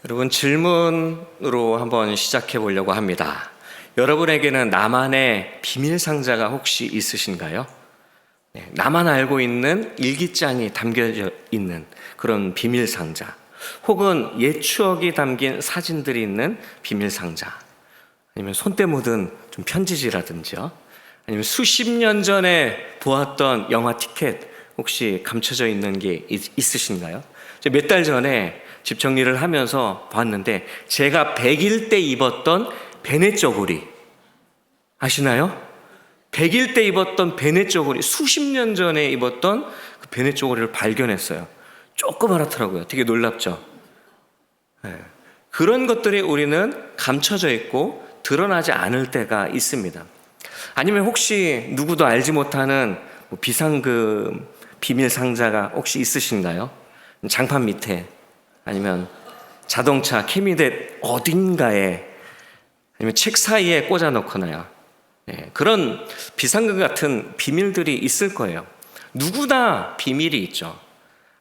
여러분, 질문으로 한번 시작해 보려고 합니다. 여러분에게는 나만의 비밀 상자가 혹시 있으신가요? 나만 알고 있는 일기장이 담겨져 있는 그런 비밀 상자, 혹은 옛 추억이 담긴 사진들이 있는 비밀 상자, 아니면 손때 묻은 좀 편지지라든지요, 아니면 수십 년 전에 보았던 영화 티켓 혹시 감춰져 있는 게 있으신가요? 몇 달 전에 집 정리를 하면서 봤는데, 제가 100일 때 입었던 베네 쪼고리 아시나요? 100일 때 입었던 베네 쪼고리, 수십 년 전에 입었던 그 베네 쪼고리를 발견했어요. 조그맣더라고요. 되게 놀랍죠? 그런 것들이 우리는 감춰져 있고 드러나지 않을 때가 있습니다. 아니면 혹시 누구도 알지 못하는 비상금 비밀 상자가 혹시 있으신가요? 장판 밑에, 아니면 자동차 캐비넷 어딘가에, 아니면 책 사이에 꽂아 놓거나요. 그런 비상금 같은 비밀들이 있을 거예요. 누구나 비밀이 있죠.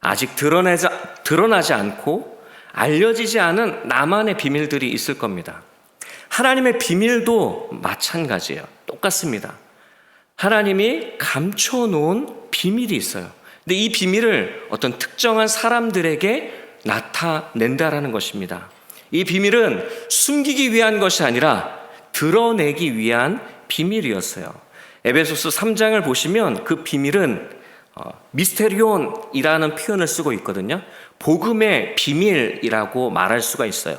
아직 드러나지 않고 알려지지 않은 나만의 비밀들이 있을 겁니다. 하나님의 비밀도 마찬가지예요. 똑같습니다. 하나님이 감춰놓은 비밀이 있어요. 근데 이 비밀을 어떤 특정한 사람들에게 나타낸다라는 것입니다. 이 비밀은 숨기기 위한 것이 아니라 드러내기 위한 비밀이었어요. 에베소서 3장을 보시면 그 비밀은 미스테리온이라는 표현을 쓰고 있거든요. 복음의 비밀이라고 말할 수가 있어요.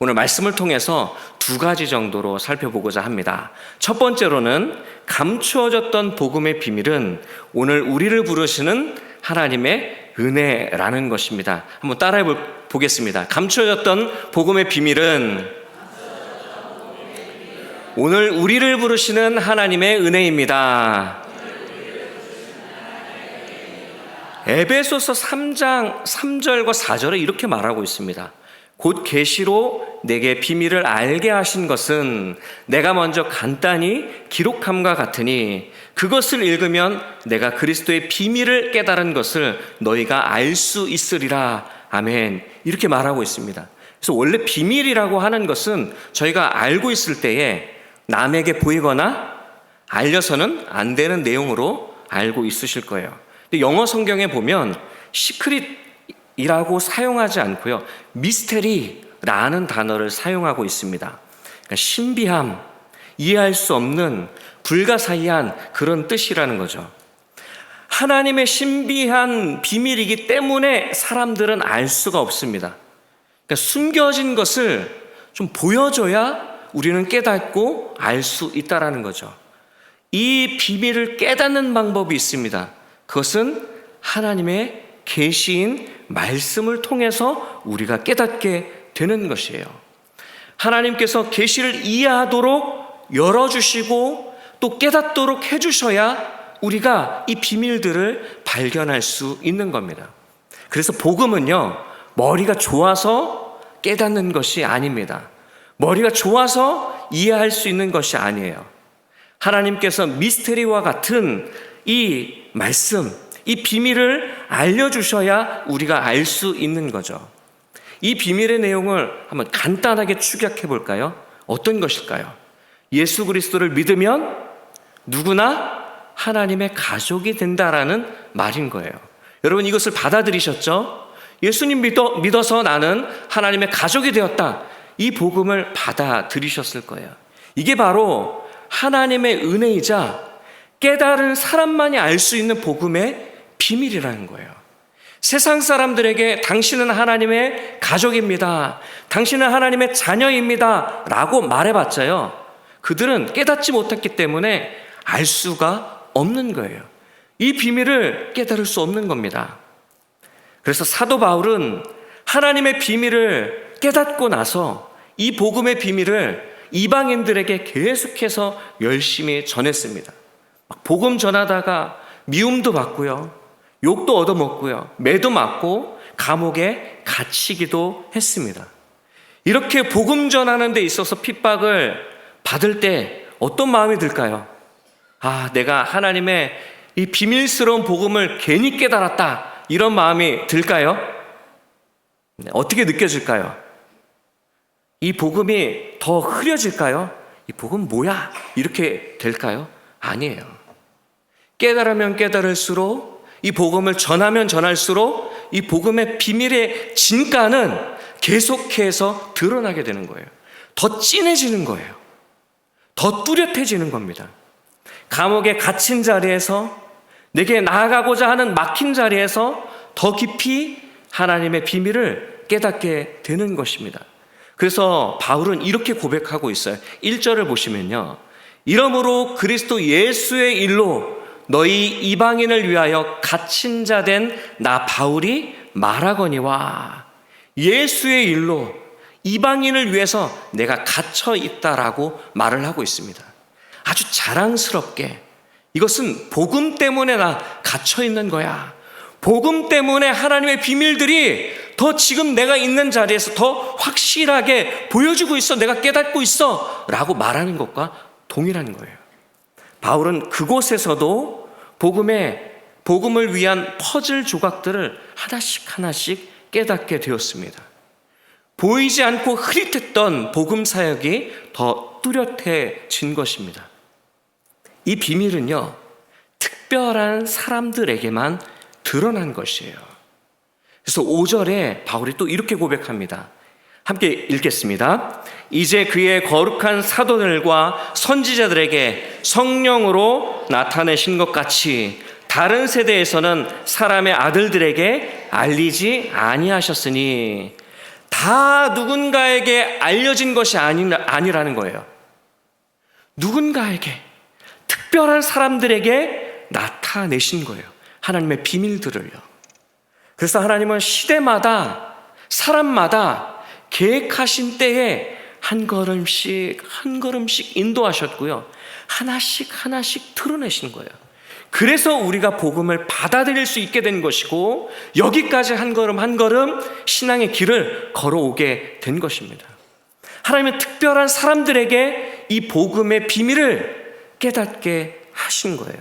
오늘 말씀을 통해서 두 가지 정도로 살펴보고자 합니다. 첫 번째로는 감추어졌던 복음의 비밀은 오늘 우리를 부르시는 하나님의 은혜라는 것입니다. 한번 따라해 보겠습니다. 감추어졌던 복음의 비밀은 오늘 우리를 부르시는 하나님의 은혜입니다. 에베소서 3장 3절과 4절에 이렇게 말하고 있습니다. 곧 계시로 내게 비밀을 알게 하신 것은 내가 먼저 간단히 기록함과 같으니 그것을 읽으면 내가 그리스도의 비밀을 깨달은 것을 너희가 알 수 있으리라. 아멘. 이렇게 말하고 있습니다. 그래서 원래 비밀이라고 하는 것은 저희가 알고 있을 때에 남에게 보이거나 알려서는 안 되는 내용으로 알고 있으실 거예요. 근데 영어 성경에 보면 시크릿이라고 사용하지 않고요, 미스테리라는 단어를 사용하고 있습니다. 그러니까 신비함, 이해할 수 없는 불가사의한 그런 뜻이라는 거죠. 하나님의 신비한 비밀이기 때문에 사람들은 알 수가 없습니다. 그러니까 숨겨진 것을 좀 보여줘야 우리는 깨닫고 알 수 있다라는 거죠. 이 비밀을 깨닫는 방법이 있습니다. 그것은 하나님의 계시인 말씀을 통해서 우리가 깨닫게 되는 것이에요. 하나님께서 계시를 이해하도록 열어주시고 또 깨닫도록 해주셔야 우리가 이 비밀들을 발견할 수 있는 겁니다. 그래서 복음은요, 머리가 좋아서 깨닫는 것이 아닙니다. 머리가 좋아서 이해할 수 있는 것이 아니에요. 하나님께서 미스테리와 같은 이 말씀, 이 비밀을 알려주셔야 우리가 알 수 있는 거죠. 이 비밀의 내용을 한번 간단하게 축약해 볼까요? 어떤 것일까요? 예수 그리스도를 믿으면 누구나 하나님의 가족이 된다라는 말인 거예요. 여러분, 이것을 받아들이셨죠? 예수님 믿어서 나는 하나님의 가족이 되었다. 이 복음을 받아들이셨을 거예요. 이게 바로 하나님의 은혜이자 깨달은 사람만이 알 수 있는 복음의 비밀이라는 거예요. 세상 사람들에게 당신은 하나님의 가족입니다, 당신은 하나님의 자녀입니다 라고 말해봤자요, 그들은 깨닫지 못했기 때문에 알 수가 없는 거예요. 이 비밀을 깨달을 수 없는 겁니다. 그래서 사도 바울은 하나님의 비밀을 깨닫고 나서 이 복음의 비밀을 이방인들에게 계속해서 열심히 전했습니다. 복음 전하다가 미움도 받고요, 욕도 얻어먹고요, 매도 맞고 감옥에 갇히기도 했습니다. 이렇게 복음 전하는 데 있어서 핍박을 받을 때 어떤 마음이 들까요? 내가 하나님의 이 비밀스러운 복음을 괜히 깨달았다, 이런 마음이 들까요? 어떻게 느껴질까요? 이 복음이 더 흐려질까요? 이 복음 뭐야? 이렇게 될까요? 아니에요. 깨달으면 깨달을수록, 이 복음을 전하면 전할수록 이 복음의 비밀의 진가는 계속해서 드러나게 되는 거예요. 더 진해지는 거예요. 더 뚜렷해지는 겁니다. 감옥에 갇힌 자리에서, 내게 나아가고자 하는 막힌 자리에서 더 깊이 하나님의 비밀을 깨닫게 되는 것입니다. 그래서 바울은 이렇게 고백하고 있어요. 1절을 보시면요, 이러므로 그리스도 예수의 일로 너희 이방인을 위하여 갇힌 자 된 나 바울이 말하거니와, 예수의 일로 이방인을 위해서 내가 갇혀 있다라고 말을 하고 있습니다. 아주 자랑스럽게, 이것은 복음 때문에 나 갇혀 있는 거야. 복음 때문에 하나님의 비밀들이 더 지금 내가 있는 자리에서 더 확실하게 보여주고 있어, 내가 깨닫고 있어 라고 말하는 것과 동일한 거예요. 바울은 그곳에서도 복음을 위한 퍼즐 조각들을 하나씩 하나씩 깨닫게 되었습니다. 보이지 않고 흐릿했던 복음 사역이 더 뚜렷해진 것입니다. 이 비밀은요, 특별한 사람들에게만 드러난 것이에요. 그래서 5절에 바울이 또 이렇게 고백합니다. 함께 읽겠습니다. 이제 그의 거룩한 사도들과 선지자들에게 성령으로 나타내신 것 같이 다른 세대에서는 사람의 아들들에게 알리지 아니하셨으니, 다 누군가에게 알려진 것이 아니라는 거예요. 누군가에게, 특별한 사람들에게 나타내신 거예요. 하나님의 비밀들을요. 그래서 하나님은 시대마다, 사람마다 계획하신 때에 한 걸음씩 한 걸음씩 인도하셨고요, 하나씩 하나씩 드러내신 거예요. 그래서 우리가 복음을 받아들일 수 있게 된 것이고, 여기까지 한 걸음 한 걸음 신앙의 길을 걸어오게 된 것입니다. 하나님은 특별한 사람들에게 이 복음의 비밀을 깨닫게 하신 거예요.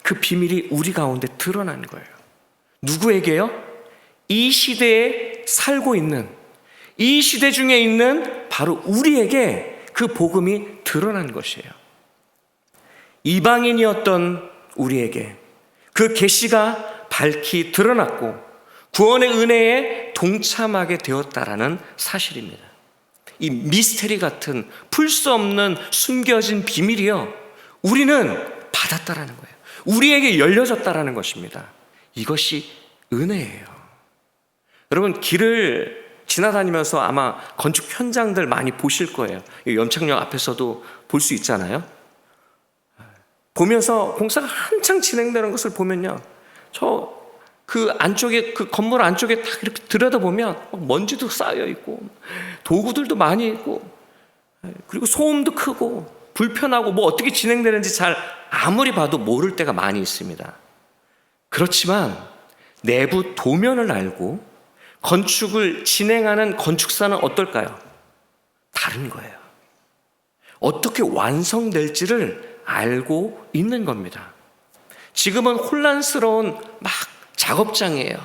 그 비밀이 우리 가운데 드러난 거예요. 누구에게요? 이 시대에 살고 있는, 이 시대 중에 있는 바로 우리에게 그 복음이 드러난 것이에요. 이방인이었던 우리에게 그 계시가 밝히 드러났고 구원의 은혜에 동참하게 되었다라는 사실입니다. 이 미스테리 같은 풀 수 없는 숨겨진 비밀이요, 우리는 받았다라는 거예요. 우리에게 열려졌다라는 것입니다. 이것이 은혜예요. 여러분, 길을 지나다니면서 아마 건축 현장들 많이 보실 거예요. 연착역 앞에서도 볼 수 있잖아요. 보면서 공사가 한창 진행되는 것을 보면요, 그 안쪽에, 그 건물 안쪽에 딱 이렇게 들여다보면 먼지도 쌓여 있고 도구들도 많이 있고, 그리고 소음도 크고 불편하고, 뭐 어떻게 진행되는지 잘 아무리 봐도 모를 때가 많이 있습니다. 그렇지만 내부 도면을 알고 건축을 진행하는 건축사는 어떨까요? 다른 거예요. 어떻게 완성될지를 알고 있는 겁니다. 지금은 혼란스러운 막 작업장이에요.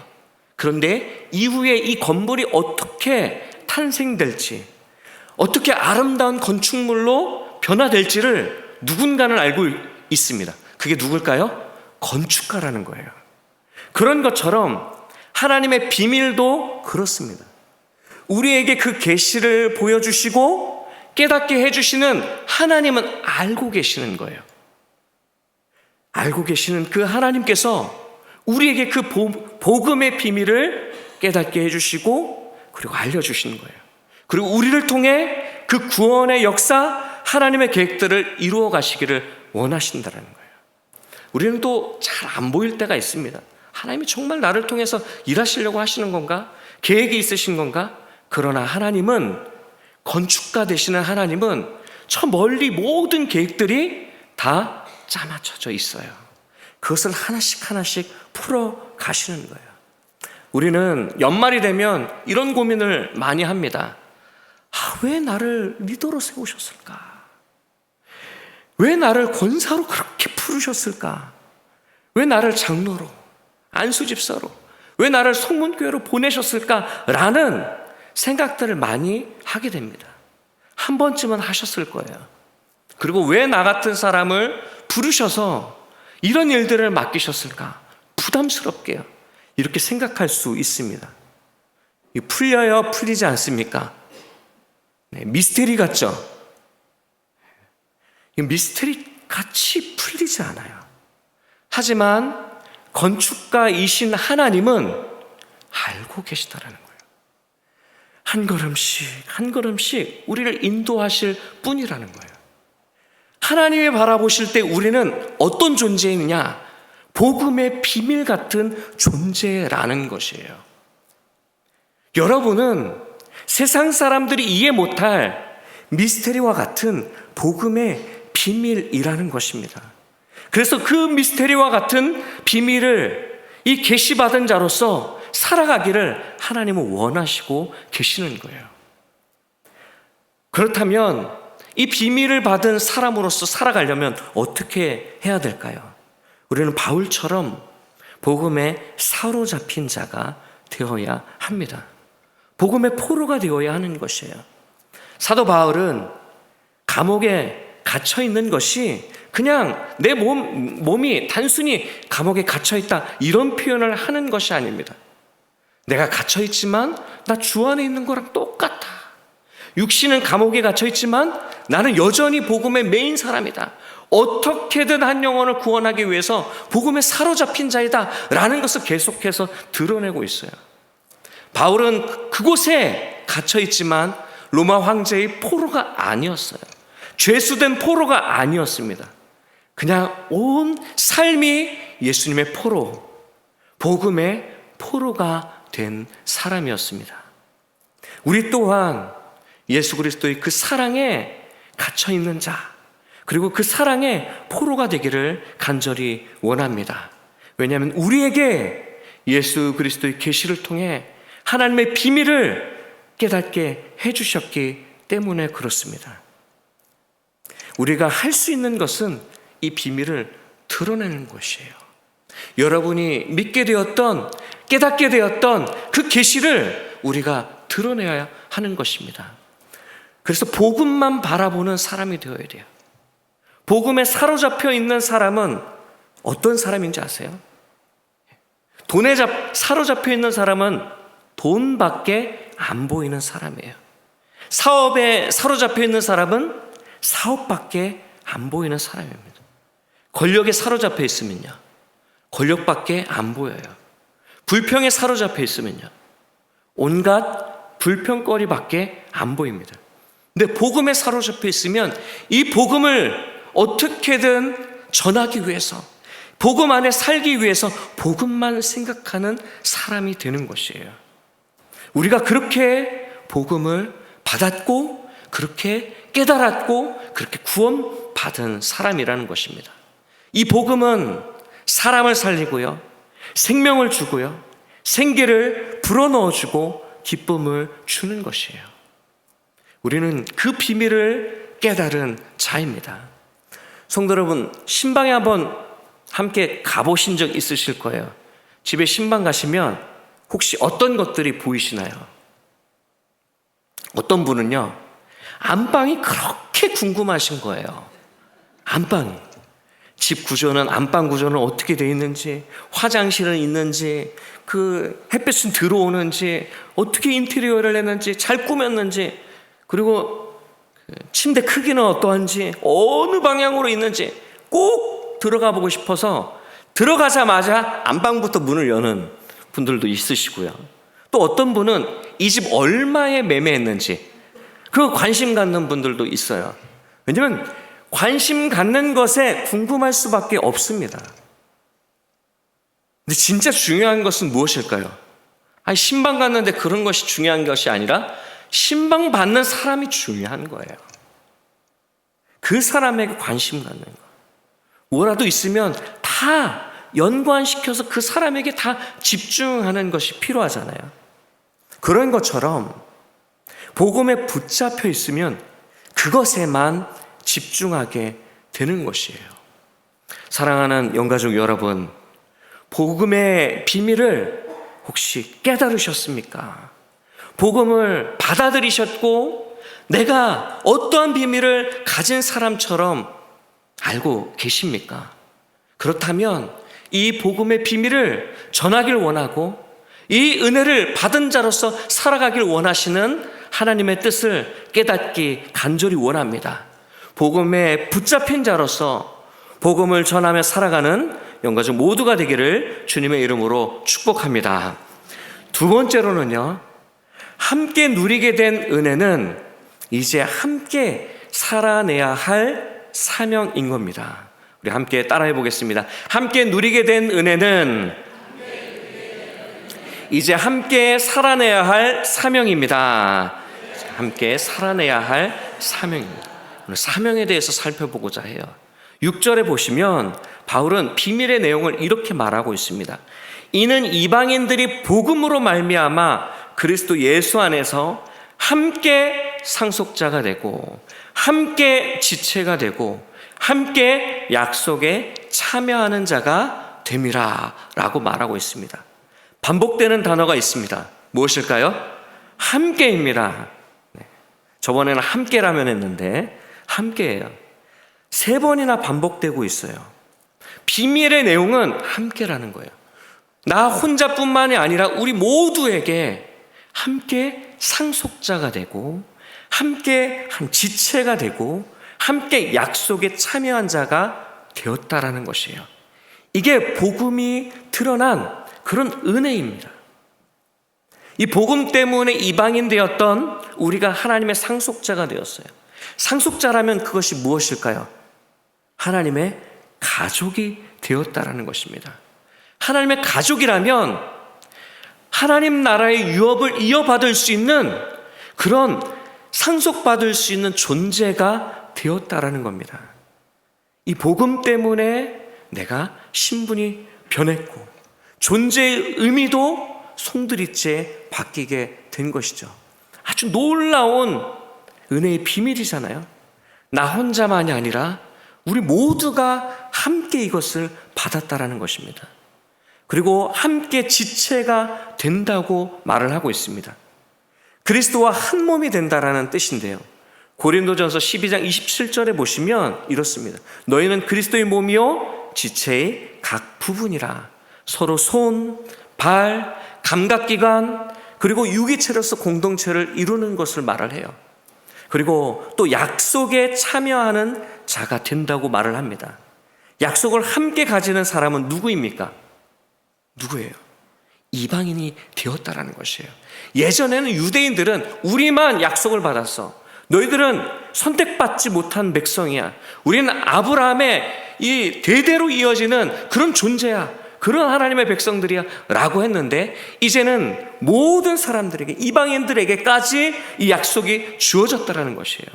그런데 이후에 이 건물이 어떻게 탄생될지, 어떻게 아름다운 건축물로 변화될지를 누군가는 알고 있습니다. 그게 누굴까요? 건축가라는 거예요. 그런 것처럼 하나님의 비밀도 그렇습니다. 우리에게 그 계시를 보여주시고 깨닫게 해주시는 하나님은 알고 계시는 거예요. 알고 계시는 그 하나님께서 우리에게 그 복음의 비밀을 깨닫게 해주시고 그리고 알려주시는 거예요. 그리고 우리를 통해 그 구원의 역사, 하나님의 계획들을 이루어 가시기를 원하신다는 거예요. 우리는 또 잘 안 보일 때가 있습니다. 하나님이 정말 나를 통해서 일하시려고 하시는 건가? 계획이 있으신 건가? 그러나 하나님은, 건축가 되시는 하나님은 저 멀리 모든 계획들이 다 짜맞춰져 있어요. 그것을 하나씩 하나씩 풀어 가시는 거예요. 우리는 연말이 되면 이런 고민을 많이 합니다. 왜 나를 리더로 세우셨을까? 왜 나를 권사로 그렇게 부르셨을까? 왜 나를 장로로, 안수집사로, 왜 나를 성문교회로 보내셨을까? 라는 생각들을 많이 하게 됩니다. 한 번쯤은 하셨을 거예요. 그리고 왜 나 같은 사람을 부르셔서 이런 일들을 맡기셨을까? 부담스럽게요. 이렇게 생각할 수 있습니다. 풀려요? 풀리지 않습니까? 네, 미스테리 같죠? 미스테리 같이 풀리지 않아요. 하지만 건축가이신 하나님은 알고 계시다라는 거예요. 한 걸음씩 한 걸음씩 우리를 인도하실 뿐이라는 거예요. 하나님이 바라보실 때 우리는 어떤 존재이냐? 복음의 비밀 같은 존재라는 것이에요. 여러분은 세상 사람들이 이해 못할 미스테리와 같은 복음의 비밀이라는 것입니다. 그래서 그 미스테리와 같은 비밀을 이 계시받은 자로서 살아가기를 하나님은 원하시고 계시는 거예요. 그렇다면 이 비밀을 받은 사람으로서 살아가려면 어떻게 해야 될까요? 우리는 바울처럼 복음에 사로잡힌 자가 되어야 합니다. 복음의 포로가 되어야 하는 것이에요. 사도 바울은 감옥에 갇혀 있는 것이 그냥 내 몸이 단순히 감옥에 갇혀 있다 이런 표현을 하는 것이 아닙니다. 내가 갇혀 있지만 나 주 안에 있는 거랑 똑같아. 육신은 감옥에 갇혀 있지만 나는 여전히 복음의 메인 사람이다. 어떻게든 한 영혼을 구원하기 위해서 복음에 사로잡힌 자이다 라는 것을 계속해서 드러내고 있어요. 바울은 그곳에 갇혀 있지만 로마 황제의 포로가 아니었어요. 죄수된 포로가 아니었습니다. 그냥 온 삶이 예수님의 포로, 복음의 포로가 된 사람이었습니다. 우리 또한 예수 그리스도의 그 사랑에 갇혀 있는 자, 그리고 그 사랑의 포로가 되기를 간절히 원합니다. 왜냐하면 우리에게 예수 그리스도의 계시를 통해 하나님의 비밀을 깨닫게 해주셨기 때문에 그렇습니다. 우리가 할 수 있는 것은 이 비밀을 드러내는 것이에요. 여러분이 믿게 되었던, 깨닫게 되었던 그 계시를 우리가 드러내야 하는 것입니다. 그래서 복음만 바라보는 사람이 되어야 돼요. 복음에 사로잡혀 있는 사람은 어떤 사람인지 아세요? 돈에 사로잡혀 있는 사람은 돈밖에 안 보이는 사람이에요. 사업에 사로잡혀 있는 사람은 사업밖에 안 보이는 사람입니다. 권력에 사로잡혀 있으면요, 권력밖에 안 보여요. 불평에 사로잡혀 있으면요, 온갖 불평거리밖에 안 보입니다. 근데 복음에 사로잡혀 있으면 이 복음을 어떻게든 전하기 위해서, 복음 안에 살기 위해서 복음만 생각하는 사람이 되는 것이에요. 우리가 그렇게 복음을 받았고, 그렇게 깨달았고, 그렇게 구원받은 사람이라는 것입니다. 이 복음은 사람을 살리고요, 생명을 주고요, 생기를 불어넣어주고 기쁨을 주는 것이에요. 우리는 그 비밀을 깨달은 자입니다. 성도 여러분, 신방에 한번 함께 가보신 적 있으실 거예요. 집에 신방 가시면 혹시 어떤 것들이 보이시나요? 어떤 분은요, 안방이 그렇게 궁금하신 거예요. 안방이. 집 구조는, 안방 구조는 어떻게 되어 있는지, 화장실은 있는지, 그 햇볕은 들어오는지, 어떻게 인테리어를 했는지, 잘 꾸몄는지, 그리고 침대 크기는 어떠한지, 어느 방향으로 있는지 꼭 들어가 보고 싶어서 들어가자마자 안방부터 문을 여는 분들도 있으시고요. 또 어떤 분은 이 집 얼마에 매매했는지 그 관심 갖는 분들도 있어요. 왜냐하면 관심 갖는 것에 궁금할 수밖에 없습니다. 근데 진짜 중요한 것은 무엇일까요? 아니, 신방 갔는데 그런 것이 중요한 것이 아니라 신방 받는 사람이 중요한 거예요. 그 사람에게 관심 갖는 거. 뭐라도 있으면 다 연관시켜서 그 사람에게 다 집중하는 것이 필요하잖아요. 그런 것처럼 복음에 붙잡혀 있으면 그것에만 집중하게 되는 것이에요. 사랑하는 영가족 여러분, 복음의 비밀을 혹시 깨달으셨습니까? 복음을 받아들이셨고 내가 어떠한 비밀을 가진 사람처럼 알고 계십니까? 그렇다면 이 복음의 비밀을 전하길 원하고 이 은혜를 받은 자로서 살아가길 원하시는 하나님의 뜻을 깨닫기 간절히 원합니다. 복음에 붙잡힌 자로서 복음을 전하며 살아가는 영가족 모두가 되기를 주님의 이름으로 축복합니다. 두 번째로는요, 함께 누리게 된 은혜는 이제 함께 살아내야 할 사명인 겁니다. 우리 함께 따라해 보겠습니다. 함께 누리게 된 은혜는 이제 함께 살아내야 할 사명입니다. 함께 살아내야 할 사명입니다. 오늘 사명에 대해서 살펴보고자 해요. 6절에 보시면 바울은 비밀의 내용을 이렇게 말하고 있습니다. 이는 이방인들이 복음으로 말미암아 그리스도 예수 안에서 함께 상속자가 되고 함께 지체가 되고 함께 약속에 참여하는 자가 됨이라 라고 말하고 있습니다. 반복되는 단어가 있습니다. 무엇일까요? 함께입니다. 저번에는 함께라면 했는데 함께예요. 3번이나 반복되고 있어요. 비밀의 내용은 함께라는 거예요. 나 혼자뿐만이 아니라 우리 모두에게 함께 상속자가 되고 함께 한 지체가 되고 함께 약속에 참여한 자가 되었다라는 것이에요. 이게 복음이 드러난 그런 은혜입니다. 이 복음 때문에 이방인 되었던 우리가 하나님의 상속자가 되었어요. 상속자라면 그것이 무엇일까요? 하나님의 가족이 되었다라는 것입니다. 하나님의 가족이라면 하나님 나라의 유업을 이어받을 수 있는 그런 상속받을 수 있는 존재가 되었다라는 겁니다. 이 복음 때문에 내가 신분이 변했고 존재의 의미도 송두리째 바뀌게 된 것이죠. 아주 놀라운 은혜의 비밀이잖아요. 나 혼자만이 아니라 우리 모두가 함께 이것을 받았다라는 것입니다. 그리고 함께 지체가 된다고 말을 하고 있습니다. 그리스도와 한 몸이 된다라는 뜻인데요. 고린도전서 12장 27절에 보시면 이렇습니다. 너희는 그리스도의 몸이요 지체의 각 부분이라. 서로 손, 발, 감각기관 그리고 유기체로서 공동체를 이루는 것을 말을 해요. 그리고 또 약속에 참여하는 자가 된다고 말을 합니다. 약속을 함께 가지는 사람은 누구입니까? 누구예요? 이방인이 되었다라는 것이에요. 예전에는 유대인들은 우리만 약속을 받았어. 너희들은 선택받지 못한 백성이야. 우리는 아브라함의 이 대대로 이어지는 그런 존재야. 그런 하나님의 백성들이야 라고 했는데 이제는 모든 사람들에게 이방인들에게까지 이 약속이 주어졌다는 것이에요.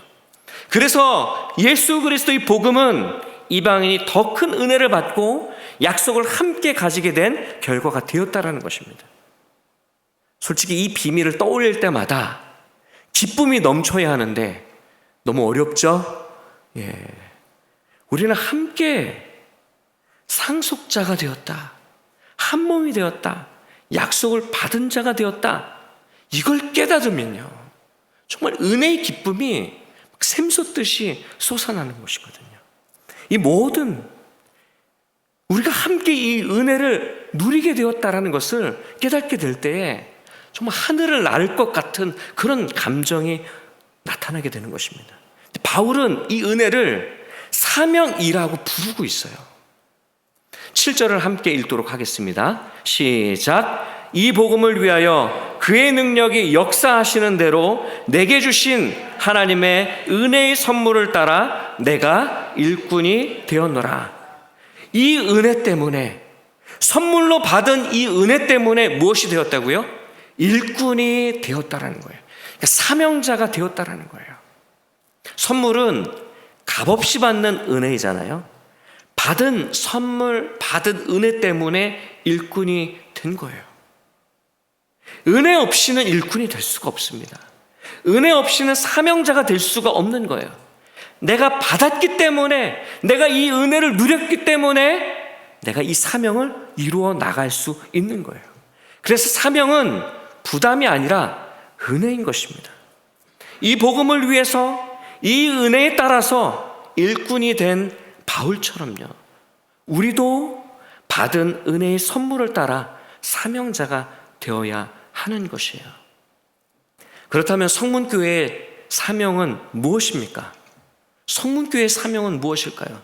그래서 예수 그리스도의 복음은 이방인이 더 큰 은혜를 받고 약속을 함께 가지게 된 결과가 되었다는 것입니다. 솔직히 이 비밀을 떠올릴 때마다 기쁨이 넘쳐야 하는데 너무 어렵죠? 우리는 함께 상속자가 되었다. 한 몸이 되었다. 약속을 받은 자가 되었다. 이걸 깨닫으면요. 정말 은혜의 기쁨이 샘솟듯이 솟아나는 것이거든요. 이 모든 우리가 함께 이 은혜를 누리게 되었다라는 것을 깨닫게 될 때에 정말 하늘을 날 것 같은 그런 감정이 나타나게 되는 것입니다. 바울은 이 은혜를 사명이라고 부르고 있어요. 7절을 함께 읽도록 하겠습니다. 시작. 이 복음을 위하여 그의 능력이 역사하시는 대로 내게 주신 하나님의 은혜의 선물을 따라 내가 일꾼이 되었노라. 이 은혜 때문에 선물로 받은 이 은혜 때문에 무엇이 되었다고요? 일꾼이 되었다라는 거예요. 그러니까 사명자가 되었다라는 거예요. 선물은 값없이 받는 은혜이잖아요. 받은 선물, 받은 은혜 때문에 일꾼이 된 거예요. 은혜 없이는 일꾼이 될 수가 없습니다. 은혜 없이는 사명자가 될 수가 없는 거예요. 내가 받았기 때문에, 내가 이 은혜를 누렸기 때문에 내가 이 사명을 이루어 나갈 수 있는 거예요. 그래서 사명은 부담이 아니라 은혜인 것입니다. 이 복음을 위해서 이 은혜에 따라서 일꾼이 된 바울처럼요, 우리도 받은 은혜의 선물을 따라 사명자가 되어야 하는 것이에요. 그렇다면 성문교회의 사명은 무엇입니까? 성문교회의 사명은 무엇일까요?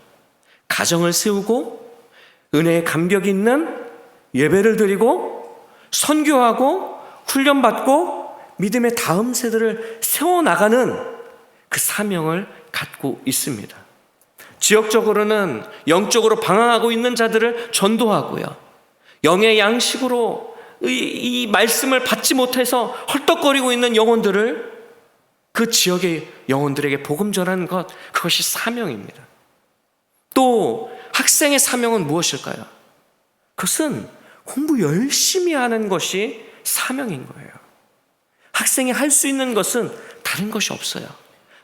가정을 세우고 은혜의 감격 있는 예배를 드리고 선교하고 훈련받고 믿음의 다음 세대를 세워나가는 그 사명을 갖고 있습니다. 지역적으로는 영적으로 방황하고 있는 자들을 전도하고요, 영의 양식으로 이 말씀을 받지 못해서 헐떡거리고 있는 영혼들을, 그 지역의 영혼들에게 복음 전하는 것, 그것이 사명입니다. 또 학생의 사명은 무엇일까요? 그것은 공부 열심히 하는 것이 사명인 거예요. 학생이 할 수 있는 것은 다른 것이 없어요.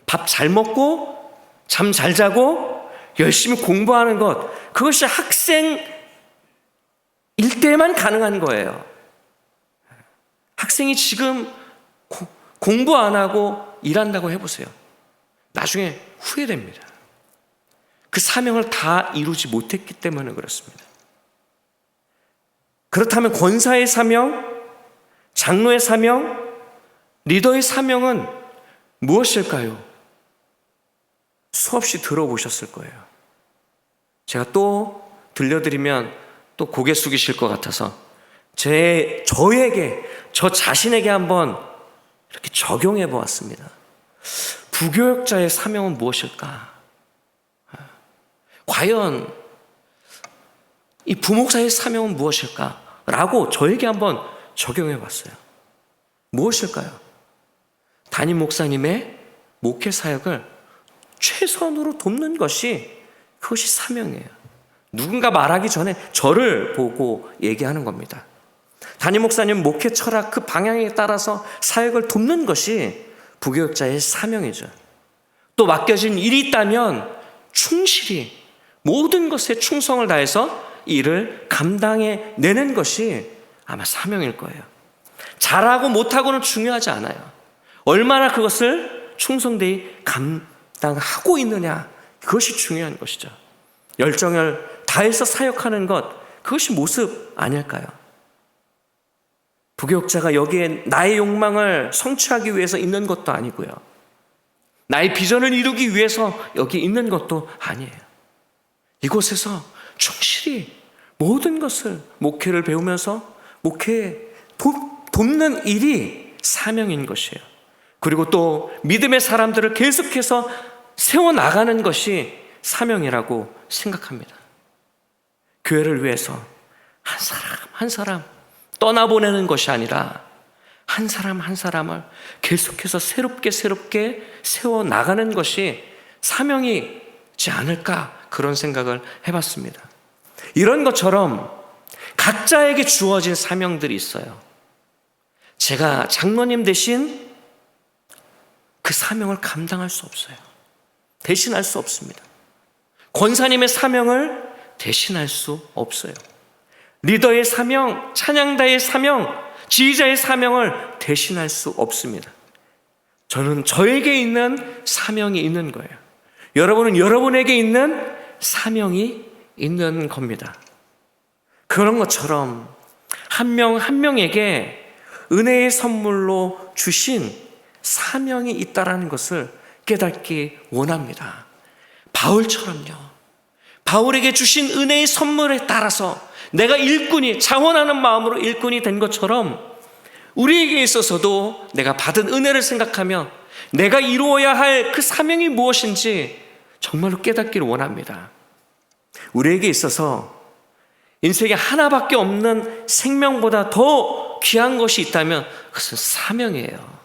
밥 잘 먹고 잠 잘 자고 열심히 공부하는 것, 그것이 학생일 때만 가능한 거예요. 학생이 지금 공부 안 하고 일한다고 해보세요. 나중에 후회됩니다. 그 사명을 다 이루지 못했기 때문에 그렇습니다. 그렇다면 권사의 사명, 장로의 사명, 리더의 사명은 무엇일까요? 수없이 들어보셨을 거예요. 제가 또 들려드리면 또 고개 숙이실 것 같아서 저 자신에게 한번 이렇게 적용해 보았습니다. 부교역자의 사명은 무엇일까? 과연 이 부목사의 사명은 무엇일까? 라고 저에게 한번 적용해 봤어요. 무엇일까요? 담임 목사님의 목회 사역을 최선으로 돕는 것이, 그것이 사명이에요. 누군가 말하기 전에 저를 보고 얘기하는 겁니다. 담임 목사님 목회 철학, 그 방향에 따라서 사역을 돕는 것이 부교역자의 사명이죠. 또 맡겨진 일이 있다면 충실히 모든 것에 충성을 다해서 일을 감당해내는 것이 아마 사명일 거예요. 잘하고 못하고는 중요하지 않아요. 얼마나 그것을 충성되이 감당하고 있느냐, 그것이 중요한 것이죠. 열정을 다해서 사역하는 것, 그것이 모습 아닐까요? 부교역자가 여기에 나의 욕망을 성취하기 위해서 있는 것도 아니고요, 나의 비전을 이루기 위해서 여기 있는 것도 아니에요. 이곳에서 충실히 모든 것을, 목회를 배우면서 목회에 돕는 일이 사명인 것이에요. 그리고 또 믿음의 사람들을 계속해서 세워나가는 것이 사명이라고 생각합니다. 교회를 위해서 한 사람 한 사람 떠나보내는 것이 아니라 한 사람 한 사람을 계속해서 새롭게 세워나가는 것이 사명이지 않을까, 그런 생각을 해봤습니다. 이런 것처럼 각자에게 주어진 사명들이 있어요. 제가 장로님 대신 그 사명을 감당할 수 없어요. 대신할 수 없습니다. 권사님의 사명을 대신할 수 없어요. 리더의 사명, 찬양다의 사명, 지휘자의 사명을 대신할 수 없습니다. 저는 저에게 있는 사명이 있는 거예요. 여러분은 여러분에게 있는 사명이 있는 겁니다. 그런 것처럼 한 명 한 명에게 은혜의 선물로 주신 사명이 있다라는 것을 깨닫기 원합니다. 바울처럼요, 바울에게 주신 은혜의 선물에 따라서 내가 일꾼이, 자원하는 마음으로 일꾼이 된 것처럼 우리에게 있어서도 내가 받은 은혜를 생각하며 내가 이루어야 할 그 사명이 무엇인지 정말로 깨닫기를 원합니다. 우리에게 있어서 인생에 하나밖에 없는 생명보다 더 귀한 것이 있다면 그것은 사명이에요.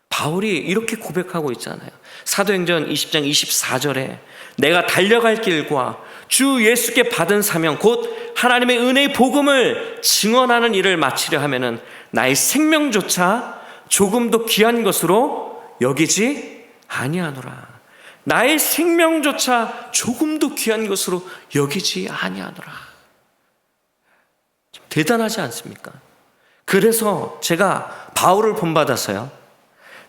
바울이 이렇게 고백하고 있잖아요. 사도행전 20장 24절에 내가 달려갈 길과 주 예수께 받은 사명, 곧 하나님의 은혜의 복음을 증언하는 일을 마치려 하면은 나의 생명조차 조금도 귀한 것으로 여기지 아니하노라. 나의 생명조차 조금도 귀한 것으로 여기지 아니하노라. 대단하지 않습니까? 그래서 제가 바울을 본받아서요,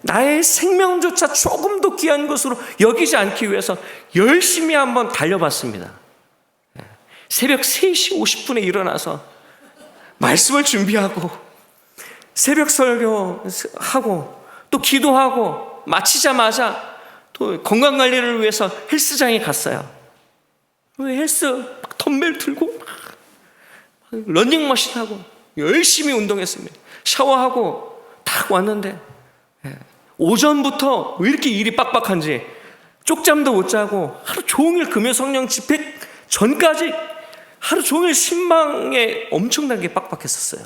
나의 생명조차 조금도 귀한 것으로 여기지 않기 위해서 열심히 한번 달려봤습니다. 새벽 3시 50분에 일어나서 말씀을 준비하고 새벽 설교하고 또 기도하고 마치자마자 또 건강관리를 위해서 헬스장에 갔어요. 헬스 덤벨 들고 러닝머신 하고 열심히 운동했습니다. 샤워하고 딱 왔는데 오전부터 왜 이렇게 일이 빡빡한지 쪽잠도 못 자고 하루 종일 금요성령 집회 전까지 하루 종일 신방에 엄청나게 빡빡했었어요.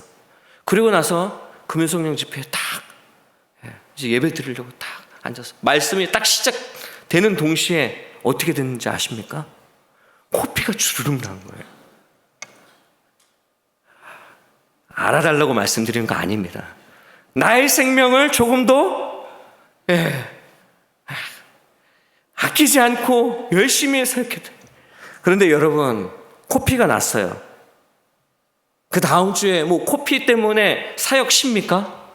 그리고 나서 금요성령 집회에 딱 이제 예배 드리려고 딱 앉아서 말씀이 딱 시작되는 동시에 어떻게 됐는지 아십니까? 코피가 주르륵 난 거예요. 알아달라고 말씀드리는 거 아닙니다. 나의 생명을 조금도 아끼지 않고 열심히 사역했다. 그런데 여러분, 코피가 났어요. 그 다음 주에 뭐 코피 때문에 사역 쉽니까?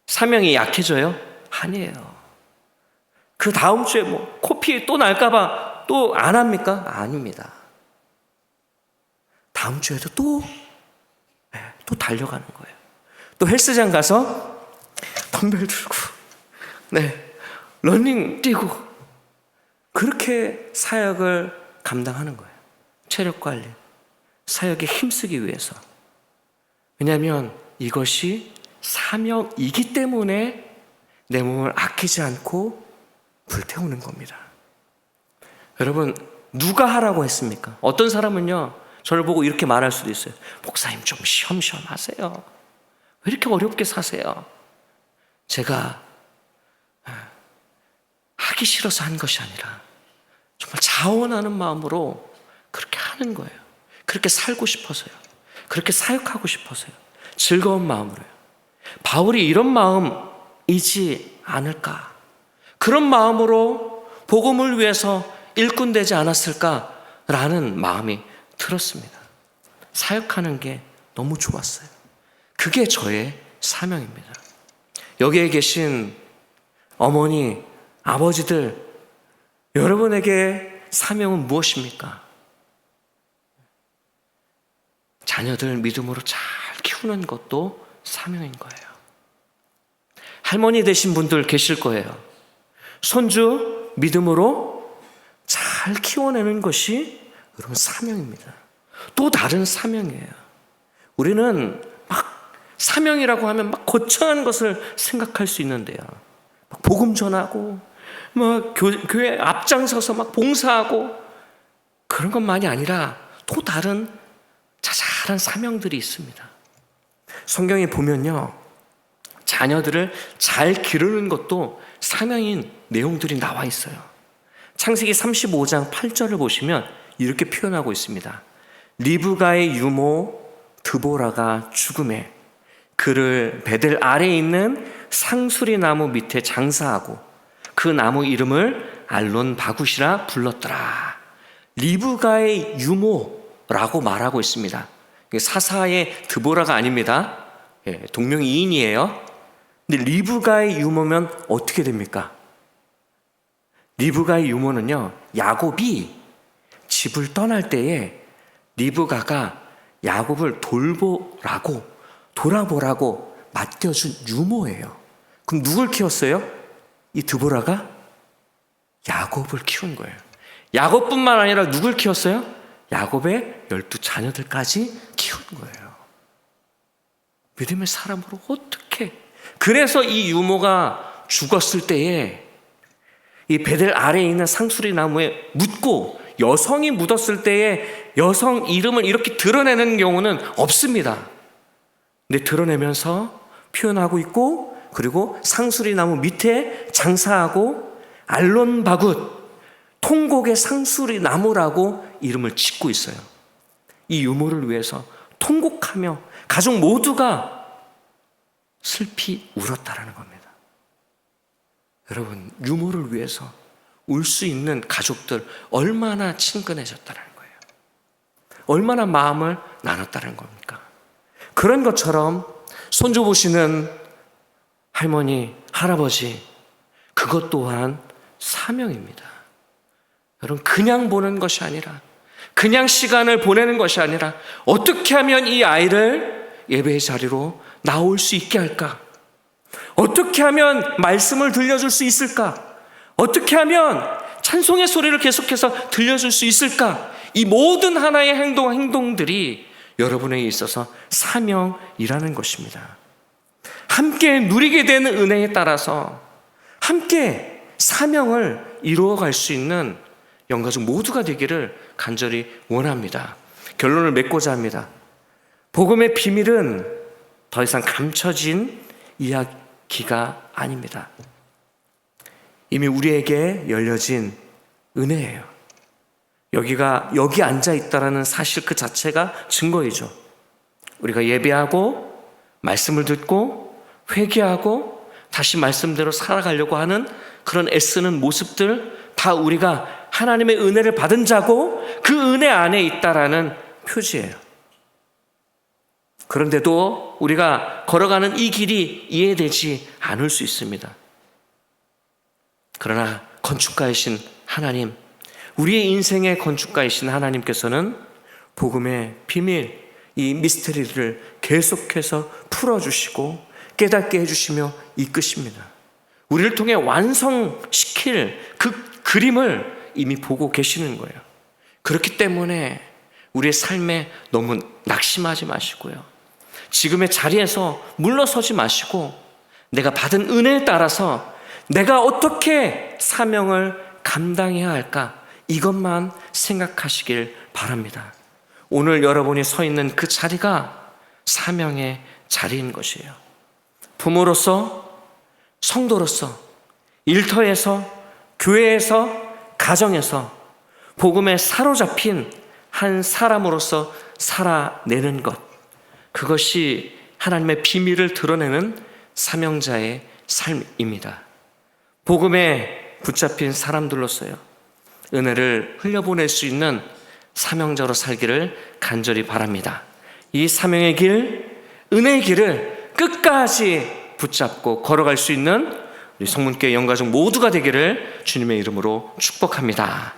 사명이 약해져요? 아니에요. 그 다음 주에 뭐 코피 또 날까봐 또 안 합니까? 아닙니다. 다음 주에도 또 달려가는 거예요. 또 헬스장 가서 덤벨 들고 러닝 뛰고 그렇게 사역을 감당하는 거예요. 체력 관리, 사역에 힘쓰기 위해서. 왜냐하면 이것이 사명이기 때문에 내 몸을 아끼지 않고 불태우는 겁니다. 여러분, 누가 하라고 했습니까? 어떤 사람은요, 저를 보고 이렇게 말할 수도 있어요. 목사님 좀 쉬엄쉬엄 하세요. 왜 이렇게 어렵게 사세요? 제가 하기 싫어서 한 것이 아니라 정말 자원하는 마음으로 그렇게 하는 거예요. 그렇게 살고 싶어서요. 그렇게 사역하고 싶어서요. 즐거운 마음으로요. 바울이 이런 마음이지 않을까? 그런 마음으로 복음을 위해서 일꾼 되지 않았을까라는 마음이 들었습니다. 사역하는 게 너무 좋았어요. 그게 저의 사명입니다. 여기에 계신 어머니, 아버지들, 여러분에게 사명은 무엇입니까? 자녀들 믿음으로 잘 키우는 것도 사명인 거예요. 할머니 되신 분들 계실 거예요. 손주 믿음으로 잘 키워내는 것이 여러분 사명입니다. 또 다른 사명이에요. 우리는 막 사명이라고 하면 막 거창한 것을 생각할 수 있는데요. 막 복음 전하고 막 교회 앞장서서 막 봉사하고 그런 것만이 아니라 또 다른 자잘한 사명들이 있습니다. 성경에 보면요, 자녀들을 잘 기르는 것도 사명인 내용들이 나와 있어요. 창세기 35장 8절을 보시면 이렇게 표현하고 있습니다. 리브가의 유모 드보라가 죽음에 그를 베델 아래에 있는 상수리 나무 밑에 장사하고 그 나무 이름을 알론 바굿이라 불렀더라. 리브가의 유모라고 말하고 있습니다. 사사의 드보라가 아닙니다. 동명이인이에요. 근데 리브가의 유모면 어떻게 됩니까? 리브가의 유모는요, 야곱이 집을 떠날 때에 리브가가 야곱을 돌아보라고 맡겨준 유모예요. 그럼 누굴 키웠어요? 이 드보라가 야곱을 키운 거예요. 야곱뿐만 아니라 누굴 키웠어요? 야곱의 12자녀들까지 키운 거예요. 믿음의 사람으로 어떻게? 그래서 이 유모가 죽었을 때에 이 베델 아래에 있는 상수리 나무에 묻고 여성이 묻었을 때에 여성 이름을 이렇게 드러내는 경우는 없습니다. 근데 드러내면서 표현하고 있고, 그리고 상수리 나무 밑에 장사하고 알론 바굿, 통곡의 상수리 나무라고 이름을 짓고 있어요. 이 유모를 위해서 통곡하며 가족 모두가 슬피 울었다라는 겁니다. 여러분, 유모를 위해서 울 수 있는 가족들 얼마나 친근해졌다는 거예요. 얼마나 마음을 나눴다는 겁니까? 그런 것처럼 손주 보시는 할머니, 할아버지, 그것 또한 사명입니다. 여러분, 그냥 보는 것이 아니라, 그냥 시간을 보내는 것이 아니라 어떻게 하면 이 아이를 예배의 자리로 나올 수 있게 할까? 어떻게 하면 말씀을 들려줄 수 있을까? 어떻게 하면 찬송의 소리를 계속해서 들려줄 수 있을까? 이 모든 하나의 행동들이 여러분에게 있어서 사명이라는 것입니다. 함께 누리게 되는 은혜에 따라서 함께 사명을 이루어갈 수 있는 영가족 모두가 되기를 간절히 원합니다. 결론을 맺고자 합니다. 복음의 비밀은 더 이상 감춰진 이야기가 아닙니다. 이미 우리에게 열려진 은혜예요. 여기 앉아 있다라는 사실 그 자체가 증거이죠. 우리가 예배하고 말씀을 듣고 회개하고 다시 말씀대로 살아가려고 하는 그런 애쓰는 모습들 다 우리가 하나님의 은혜를 받은 자고 그 은혜 안에 있다라는 표지예요. 그런데도 우리가 걸어가는 이 길이 이해되지 않을 수 있습니다. 그러나 건축가이신 하나님, 우리의 인생의 건축가이신 하나님께서는 복음의 비밀, 이 미스터리를 계속해서 풀어주시고 깨닫게 해주시며 이끄십니다. 우리를 통해 완성시킬 그 그림을 이미 보고 계시는 거예요. 그렇기 때문에 우리의 삶에 너무 낙심하지 마시고요. 지금의 자리에서 물러서지 마시고 내가 받은 은혜에 따라서 내가 어떻게 사명을 감당해야 할까? 이것만 생각하시길 바랍니다. 오늘 여러분이 서 있는 그 자리가 사명의 자리인 것이에요. 부모로서, 성도로서, 일터에서, 교회에서, 가정에서 복음에 사로잡힌 한 사람으로서 살아내는 것, 그것이 하나님의 비밀을 드러내는 사명자의 삶입니다. 복음에 붙잡힌 사람들로서요, 은혜를 흘려보낼 수 있는 사명자로 살기를 간절히 바랍니다. 이 사명의 길, 은혜의 길을 끝까지 붙잡고 걸어갈 수 있는 우리 성문교회 영가족 모두가 되기를 주님의 이름으로 축복합니다.